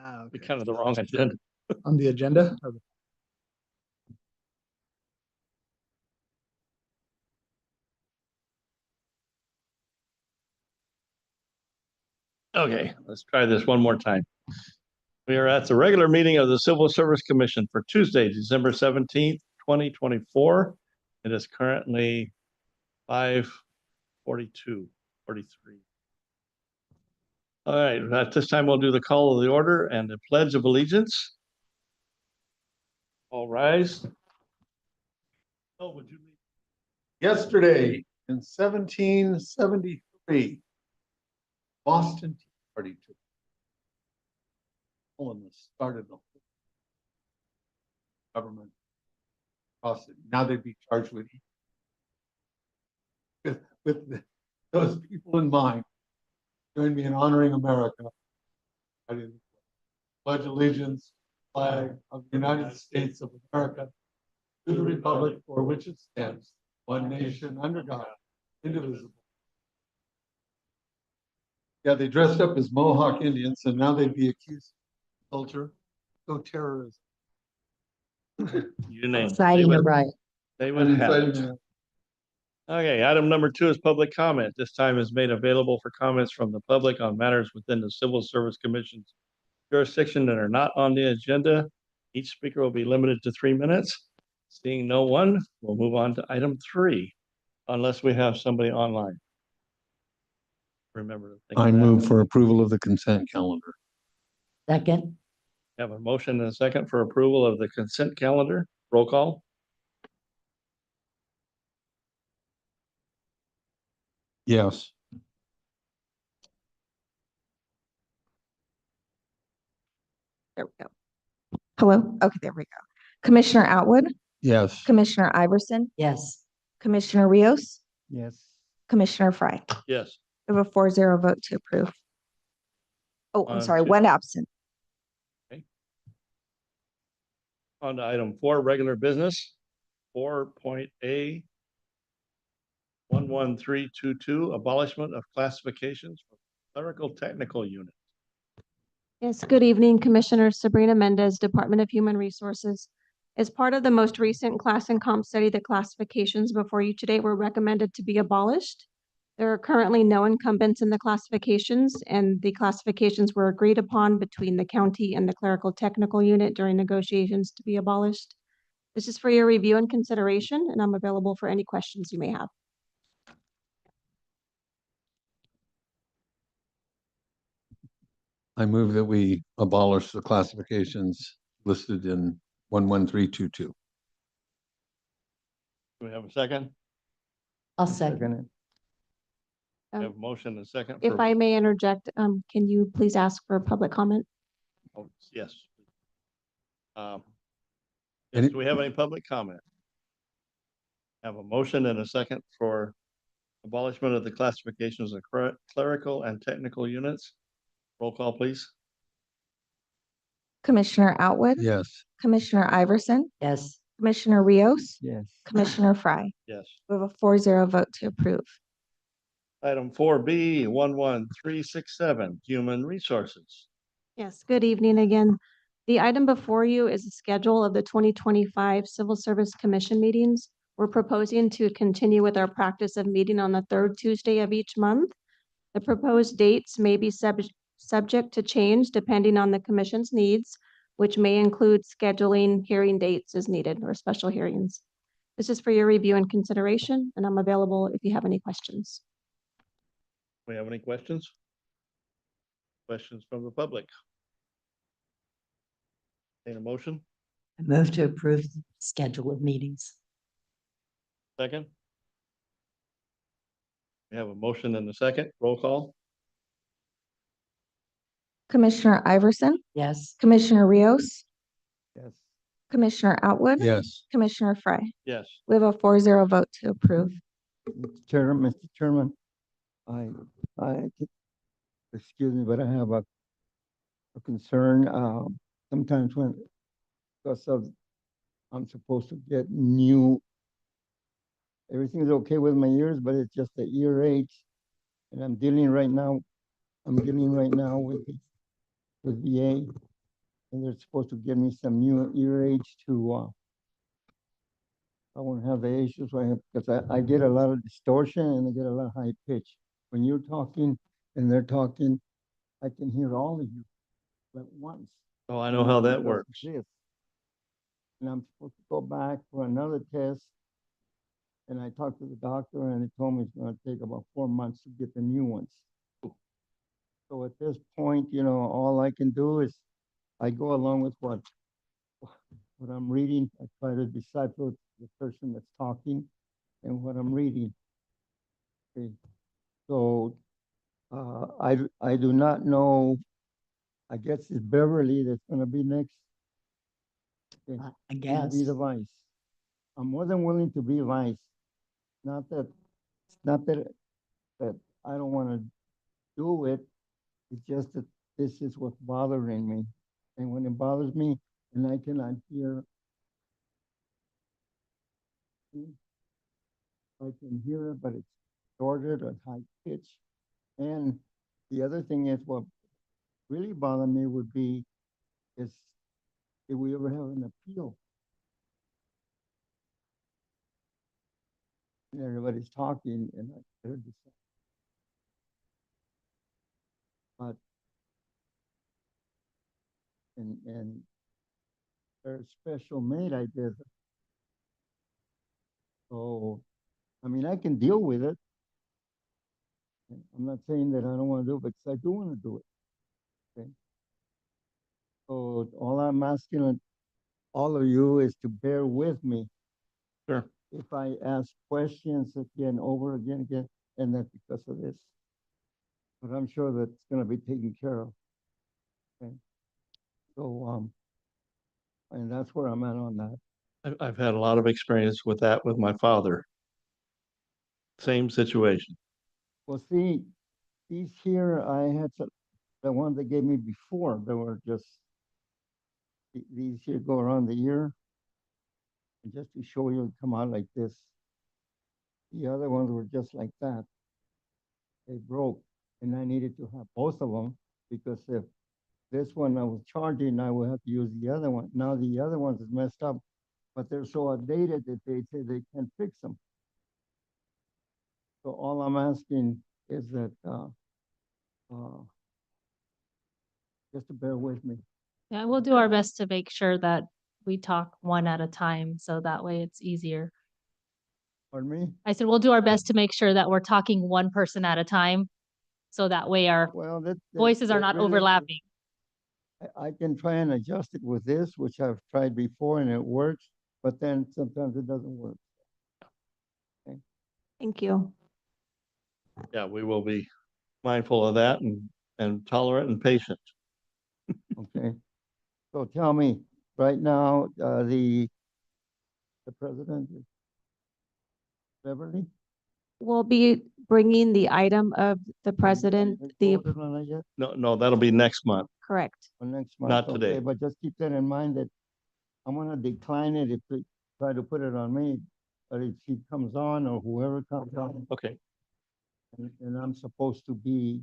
Be Okay. kind of the wrong agenda. On the agenda? Okay, let's try this one more time. We are at the regular meeting of the Civil Service Commission for Tuesday, December 17th, 2024. It is currently 5:42, 43. All right, at this time, we'll do the call of the order and the Pledge of Allegiance. All rise. Oh, would you? Yesterday in 1773, Boston Tea Party took and started the whole government process. Now they'd be charged with those people in mind. Join me in honoring America. I didn't pledge allegiance, flag of the United States of America, to the republic for which it stands, one nation under God, indivisible. Yeah, they dressed up as Mohawk Indians, and now they'd be accused of culture, so terrorism. You name it. Citing a riot. They would have it. Okay, item number 2 is public comment. This time is made available for comments from the public on matters within the Civil Service Commission's jurisdiction that are not on the agenda. Each speaker will be limited to 3 minutes. Seeing no one, we'll move on to item 3, unless we have somebody online. Remember to think I of that. move for approval of the consent calendar. Second, Have a motion and a second for approval of the consent calendar. Roll call. Yes. There we go. Hello? Okay, there we go. Commissioner Atwood, Yes. Commissioner Iverson, yes. Commissioner Rios, Yes. Commissioner Fry. Yes. We have a 4-0 vote to approve. Oh, I'm sorry, 2. one absent. On to item 4, regular business, 4.A 11322, abolishment of classifications for clerical technical unit. Yes, good evening, Commissioner Sabrina Mendez, Department of Human Resources. As part of the most recent class and comp study, the classifications before you today were recommended to be abolished. There are currently no incumbents in the classifications, and the classifications were agreed upon between the county and the clerical technical unit during negotiations to be abolished. This is for your review and consideration, and I'm available for any questions you may have. I move that we abolish the classifications listed in 11322. Do we have a second? I'll second. We have a motion and a second. If for- I may interject, can you please ask for public comment? Oh, yes. Any- Do we have any public comment? Have a motion and a second for abolishment of the classifications of clerical and technical units. Roll call, please. Commissioner Atwood, Yes. Commissioner Iverson, Yes. Commissioner Rios, Yes. Commissioner Fry. Yes. We have a 4-0 vote to approve. Item 4B 11367, human resources. Yes, good evening again. The item before you is a schedule of the 2025 Civil Service Commission meetings. We're proposing to continue with our practice of meeting on the 3rd Tuesday of each month. The proposed dates may be subject to change depending on the commission's needs, which may include scheduling hearing dates as needed or special hearings. This is for your review and consideration, and I'm available if you have any questions. We have any questions? Questions from the public? Need a motion? I move to approve the schedule of meetings. Second? We have a motion and a second. Roll call? Commissioner Iverson, Yes. Commissioner Rios, Yes. Commissioner Atwood, Yes. Commissioner Fry. Yes. We have a 4-0 vote to approve. Mr. Chairman, excuse me, but I have a concern. Sometimes because I'm supposed to get everything's okay with my ears, but it's just the ear aches. And I'm dealing right now with VA. and they're supposed to give me some new ear aids to, I won't have the issues I have, because I get a lot of distortion and I get a lot of high pitch. When you're talking and they're talking, I can hear all of you at once. Oh, I know how that Because works. of this. And I'm supposed to go back for another test. And I talked to the doctor and he told me it's gonna take about 4 months to get the new ones. So at this point, all I can do is I go along with what I'm reading. I try to decipher the person that's talking and what I'm reading. Okay. So I do not know. I guess it's Beverly that's gonna be next. Okay. I To guess. be the vice. I'm more than willing to be vice. Not that, that I don't want to do it. It's just that this is what's bothering me. And when it bothers me and I cannot hear, I can hear it, but it's distorted or high pitch. And the other thing is what really bothered me would be is if we ever have an appeal. And everybody's talking and I heard this. But and they're special made, I guess. So, I mean, I can deal with it. I'm not saying that I don't want to do it, because I do want to do it. Okay. So all I'm asking of all of you is to bear with me. Sure. If I ask questions again, again, and that's because of this. But I'm sure that's going to be taken care of. Okay. So, and that's where I'm at on that. I've had a lot of experience with that with my father. Same situation. Well, see, these here, I had the ones they gave me before, they were just, these here go around the ear. And just to show you, come out like this. The other ones were just like that. They broke, and I needed to have both of them, because if this one I was charging, I would have to use the other one. Now the other ones is messed up, but they're so outdated that they say they can't fix them. So all I'm asking is that just to bear with me. Yeah, we'll do our best to make sure that we talk one at a time, so that way it's easier. Pardon me? I said, we'll do our best to make sure that we're talking one person at a time, so that way our Well, voices are not really- overlapping. I can try and adjust it with this, which I've tried before and it works, but then sometimes it doesn't work. Thank you. Yeah, we will be mindful of that and tolerant and patient. Okay. So tell me, right now, the president is Beverly? We'll be bringing the item of the president, They voted on it yet? No, that'll be next month. correct. Or next month? Not today. Okay, but just keep that in mind that I'm gonna decline it if they try to put it on me. But if she comes on or whoever comes on, Okay, and I'm supposed to be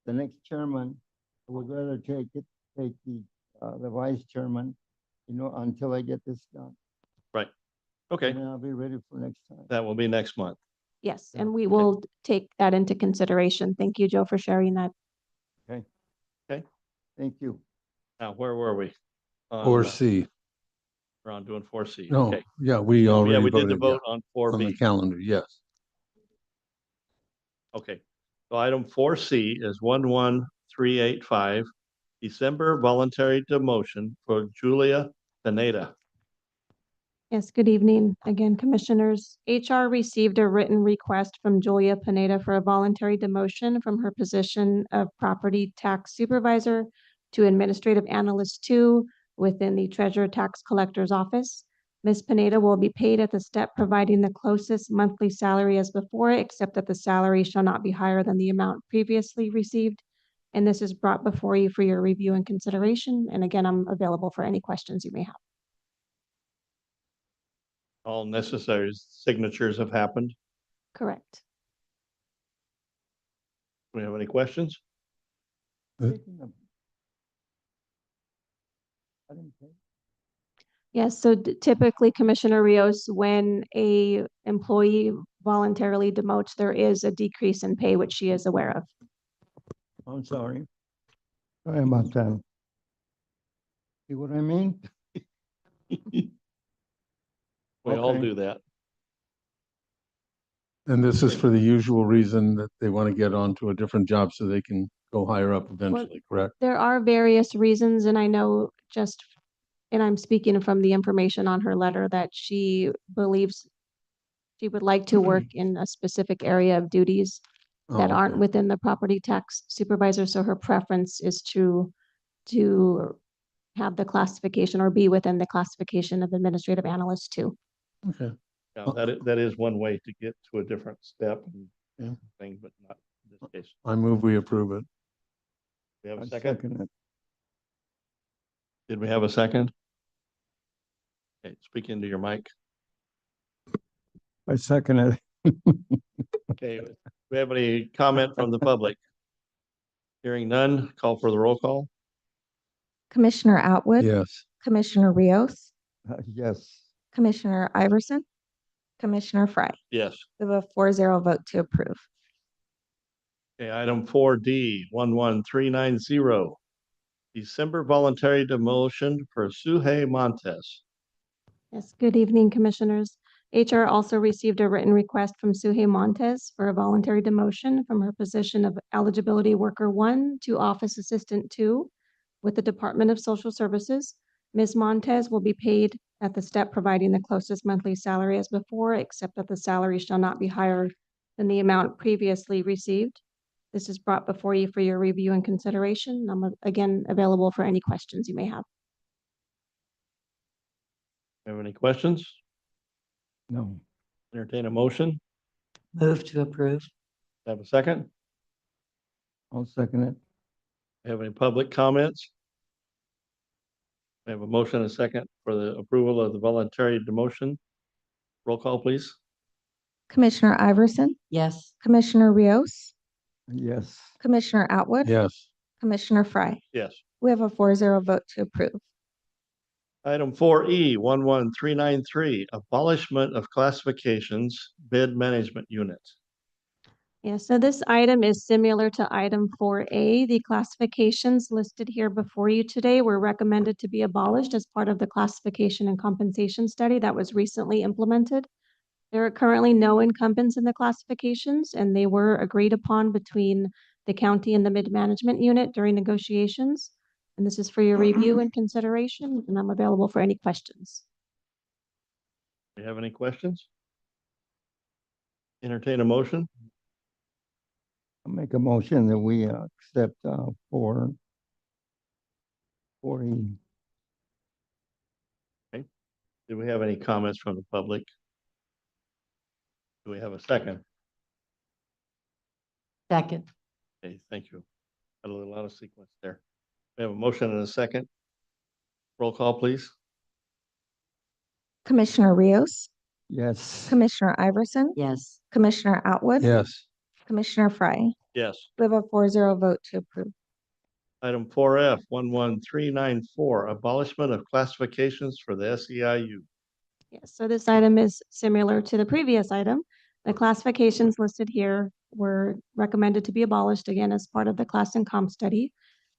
the next chairman, I would rather take the vice chairman, until I get this done. okay, And then I'll be ready for next time. that will be next month. Yes, Yeah. and we will take that into consideration. Thank you, Joe, for sharing that. Thank you. Now, where were we? Or C. We're on doing 4C. No, Okay. yeah, we Yeah, already we did the voted, yeah, vote on on the 4B. calendar, yes. Okay. So item 4C is 11385, December voluntary demotion for Julia Pineda. Yes, good evening again, Commissioners. HR received a written request from Julia Pineda for a voluntary demotion from her position of Property Tax Supervisor to Administrative Analyst 2 within the Treasurer Tax Collector's Office. Ms. Pineda will be paid at the step providing the closest monthly salary as before, except that the salary shall not be higher than the amount previously received. And this is brought before you for your review and consideration. And again, I'm available for any questions you may have. All necessary signatures have happened. Correct. Do we have any questions? Good. Speaking of I didn't pay. Yes, so typically Commissioner Rios, when a employee voluntarily demotes, there is a decrease in pay, which she is aware of. I'm sorry. Sorry about that. See what I mean? We all Okay. do that. And this is for the usual reason that they want to get onto a different job so they can go higher up eventually, correct? There are various reasons, and I know and I'm speaking from the information on her letter, that she believes she would like to work in a specific area of duties Oh, that aren't okay. within the property tax supervisor, so her preference is to have the classification or be within the classification of administrative analyst too. Okay. Yeah, that is one way to get to a different step Yeah. and thing, but not in this case. I move we approve it. We have I a second? second it. Did we have a second? Okay, speak into your mic. I second it. Okay, do we have any comment from the public? Hearing none, call for the roll call. Commissioner Atwood, Yes. Commissioner Rios, Yes. Commissioner Iverson, Commissioner Fry. Yes. We have a 4-0 vote to approve. Okay, item 4D, 11390. December voluntary demotion for Suhey Montes. Yes, good evening, Commissioners. HR also received a written request from Suhey Montes for a voluntary demotion from her position of eligibility worker 1 to office assistant 2 with the Department of Social Services. Ms. Montes will be paid at the step providing the closest monthly salary as before, except that the salary shall not be higher than the amount previously received. This is brought before you for your review and consideration. I'm again available for any questions you may have. Have any questions? No. Entertain a motion. Move to approve. Have a second? I'll second it. Have any public comments? We have a motion and a second for the approval of the voluntary demotion. Roll call, please. Commissioner Iverson, Yes. Commissioner Rios, Yes. Commissioner Atwood, Yes. Commissioner Fry. Yes. We have a 4-0 vote to approve. Item 4E, 11393, abolishment of classifications bid management unit. Yeah, so this item is similar to item 4A. The classifications listed here before you today were recommended to be abolished as part of the classification and compensation study that was recently implemented. There are currently no incumbents in the classifications, and they were agreed upon between the county and the mid-management unit during negotiations. And this is for your review and consideration, and I'm available for any questions. Do you have any questions? Entertain a motion. I'll make a motion that we accept 4E. Do we have any comments from the public? Do we have a second? Second. Okay, thank you. Got a little out of sequence there. We have a motion and a second. Roll call, please. Commissioner Rios, Yes. Commissioner Iverson, Yes. Commissioner Atwood, Yes. Commissioner Fry. Yes. We have a 4-0 vote to approve. Item 4F, 11394, abolishment of classifications for the SEIU. Yes, so this item is similar to the previous item. The classifications listed here were recommended to be abolished again as part of the class and comp study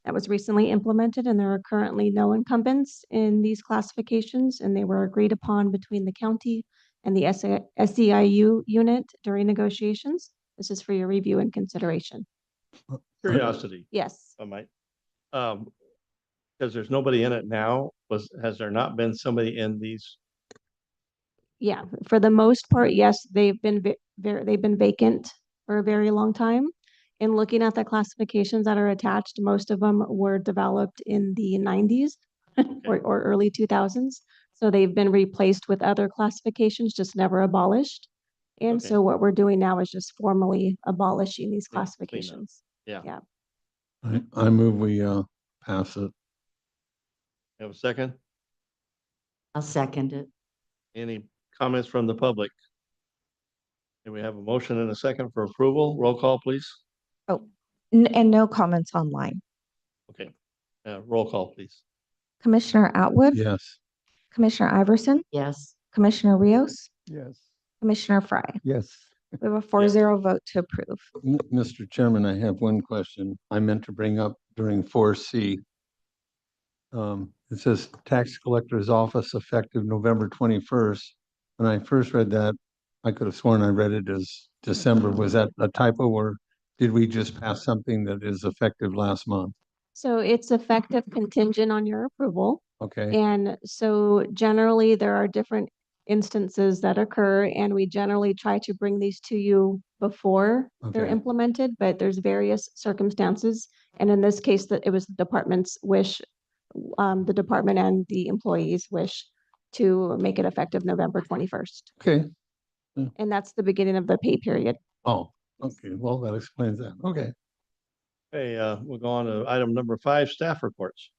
that was recently implemented, and there are currently no incumbents in these classifications, and they were agreed upon between the county and the SEIU unit during negotiations. This is for your review and consideration. Curiosity, Yes. I might. Because there's nobody in it now, has there not been somebody in these? Yeah, for the most part, yes, they've been they've been vacant for a very long time. In looking at the classifications that are attached, most of them were developed in the 90s or early 2000s. So they've been replaced with other classifications, just never abolished. And Okay. so what we're doing now is just formally abolishing these Clean up. classifications. Yeah. I move we pass it. Have a second? I'll second it. Any comments from the public? Do we have a motion and a second for approval? Roll call, please. And no comments online. Okay. Roll call, please. Commissioner Atwood, Yes. Commissioner Iverson, Yes. Commissioner Rios, Yes. Commissioner Fry. Yes. We have a 4-0 vote to approve. Mr. Chairman, I have one question I meant to bring up during 4C. It says tax collector's office effective November 21st. When I first read that, I could have sworn I read it as December. Was that a typo, or did we just pass something that is effective last month? So it's effective contingent on your approval. Okay, And so generally, there are different instances that occur, and we generally try to bring these to you before they're Okay. implemented, but there's various circumstances. And in this case, that it was the department's wish, the department and the employees' wish to make it effective November 21st. okay. And that's the beginning of the pay period. Oh, okay. Well, that explains that. Okay. Okay, we'll go on to item number 5, staff reports.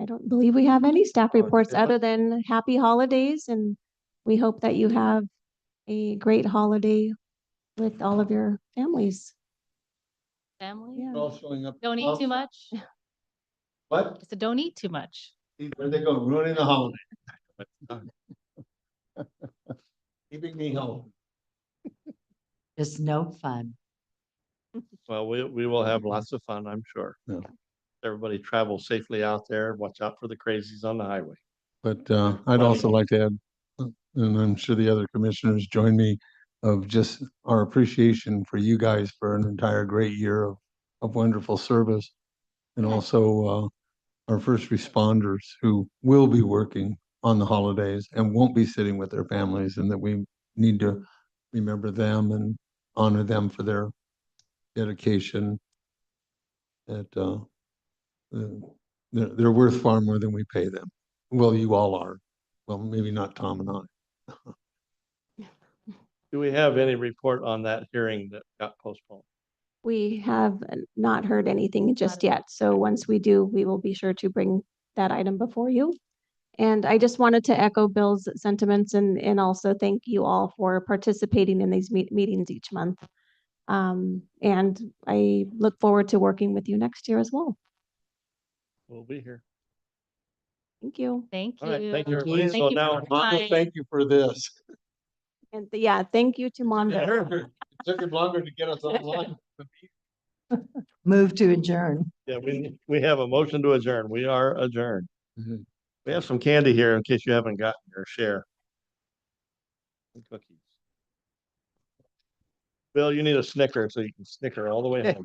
I don't believe we have any staff Oh, reports yeah. other than happy holidays, and we hope that you have a great holiday with all of your families. Family, Yeah. All showing up. don't eat too much. What? I said, don't eat too much. Where they go, ruining the holiday. Keeping me home. Just no fun. Well, we will have lots of fun, I'm sure. Yeah. Everybody travel safely out there. Watch out for the crazies on the highway. But I'd also like to add, and I'm sure the other commissioners join me, of just our appreciation for you guys for an entire great year of wonderful service. And also our first responders who will be working on the holidays and won't be sitting with their families, and that we need to remember them and honor them for their dedication. That they're worth far more than we pay them. Well, you all are. Well, maybe not Tom and I. Do we have any report on that hearing that got postponed? We have not heard anything just yet. So once we do, we will be sure to bring that item before you. And I just wanted to echo Bill's sentiments and also thank you all for participating in these meetings each month. And I look forward to working with you next year as well. We'll be here. Thank you. Thank All right, you. thank you, Thank everybody. you. So Thank you now, for your time. Thank you for this. And yeah, thank you to Mondo. It took him longer to get us online. Move to adjourn. yeah, we have a motion to adjourn. We are adjourned. We have some candy here in case you haven't gotten your share. And cookies. Bill, you need a Snicker so you can snicker all the way home.